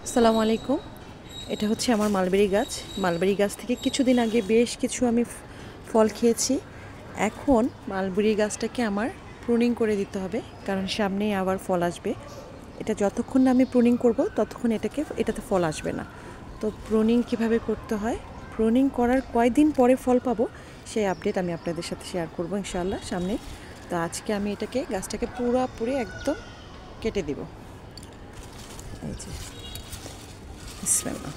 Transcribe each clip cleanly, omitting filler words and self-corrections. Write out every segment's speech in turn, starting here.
আসসালামু আলাইকুম। এটা হচ্ছে আমার মালবেরি গাছ। মালবেরি গাছ থেকে কিছুদিন আগে বেশ কিছু আমি ফল খেয়েছি। এখন মালবেরি গাছটাকে আমার প্রুনিং করে দিতে হবে, কারণ সামনেই আবার ফল আসবে। এটা যতক্ষণ না আমি প্রুনিং করব ততক্ষণ এটাতে ফল আসবে না। তো প্রুনিং কিভাবে করতে হয়, প্রুনিং করার কয়দিন পরে ফল পাবো সেই আপডেট আমি আপনাদের সাথে শেয়ার করব ইনশাআল্লাহ সামনে। তো আজকে আমি গাছটাকে পুরোপুরি একদম কেটে দিব। এই যে বিসমিল্লাহ।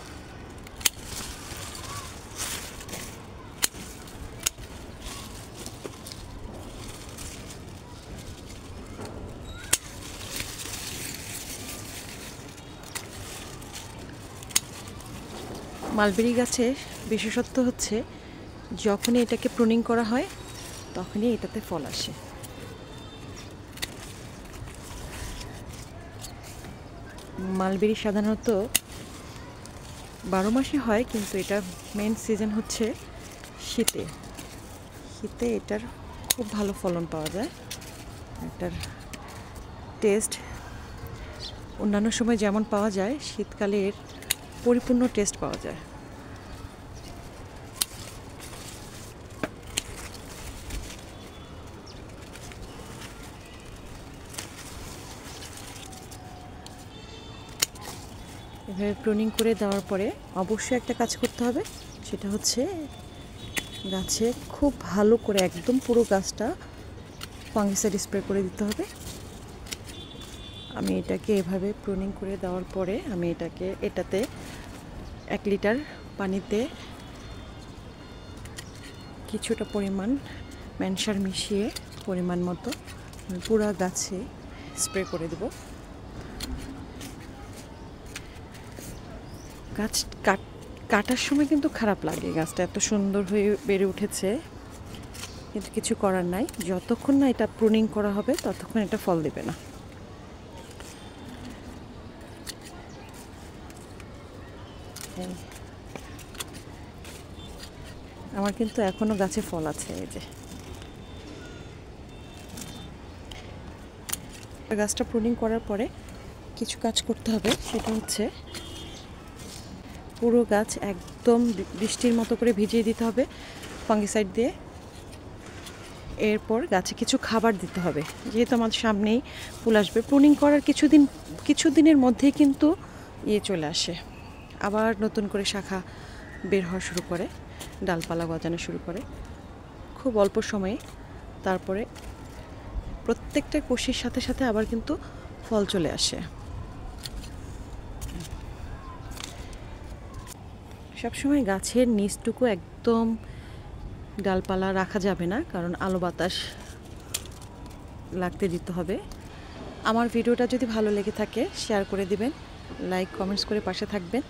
মালবেরি গাছের বিশেষত্ব হচ্ছে যখনই এটাকে প্রুনিং করা হয় তখনই এটাতে ফল আসে। মালবেরি সাধারণত 12 মাসে হয়, কিন্তু এটা মেন সিজন হচ্ছে শীতে। শীতে এটার খুব ভালো ফলন পাওয়া যায়। এটার টেস্ট অন্যান্য সময় যেমন পাওয়া যায়, শীতকালে এর পরিপূর্ণ টেস্ট পাওয়া যায়। এভাবে প্রুনিং করে দেওয়ার পরে অবশ্যই একটা কাজ করতে হবে, সেটা হচ্ছে গাছে খুব ভালো করে একদম পুরো গাছটা ফাঙ্গিসাইড স্প্রে করে দিতে হবে। আমি এটাকে এভাবে প্রুনিং করে দেওয়ার পরে আমি এটাতে 1 লিটার পানিতে কিছুটা পরিমাণ ম্যানসার মিশিয়ে পরিমাণ মতো পুরো গাছে স্প্রে করে দেব। গাছ কাটার সময় কিন্তু খারাপ লাগে, গাছটা এত সুন্দর হয়ে বেড়ে উঠেছে, কিন্তু কিছু করার নাই। যতক্ষণ না এটা প্রুনিং করা হবে ততক্ষণ এটা ফল দেবে না। আমার কিন্তু এখনো গাছে ফল আছে। এই যে গাছটা প্রুনিং করার পরে কিছু কাজ করতে হবে, সেটা হচ্ছে পুরো গাছ একদম বৃষ্টির মতো করে ভিজিয়ে দিতে হবে ফাঙ্গিসাইড দিয়ে। এরপর গাছে কিছু খাবার দিতে হবে, যেহেতু আমার সামনেই ফুল আসবে। প্রুনিং করার কিছুদিনের মধ্যেই কিন্তু চলে আসে, আবার নতুন করে শাখা বের হওয়া শুরু করে, ডালপালা গজানো শুরু করে খুব অল্প সময়ে। তারপরে প্রত্যেকটা কষির সাথে সাথে আবার কিন্তু ফল চলে আসে। সবসময় গাছের নিচটুকু একদম ডালপালা রাখা যাবে না, কারণ আলো বাতাস লাগতে দিতে হবে। আমার ভিডিওটা যদি ভালো লেগে থাকে শেয়ার করে দিবেন, লাইক কমেন্টস করে পাশে থাকবেন,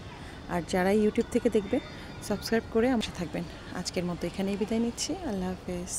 আর যারা ইউটিউব থেকে দেখবেন সাবস্ক্রাইব করে আমার সাথে থাকবেন। আজকের মতো এখানেই বিদায় নিচ্ছি। আল্লাহ হাফেজ।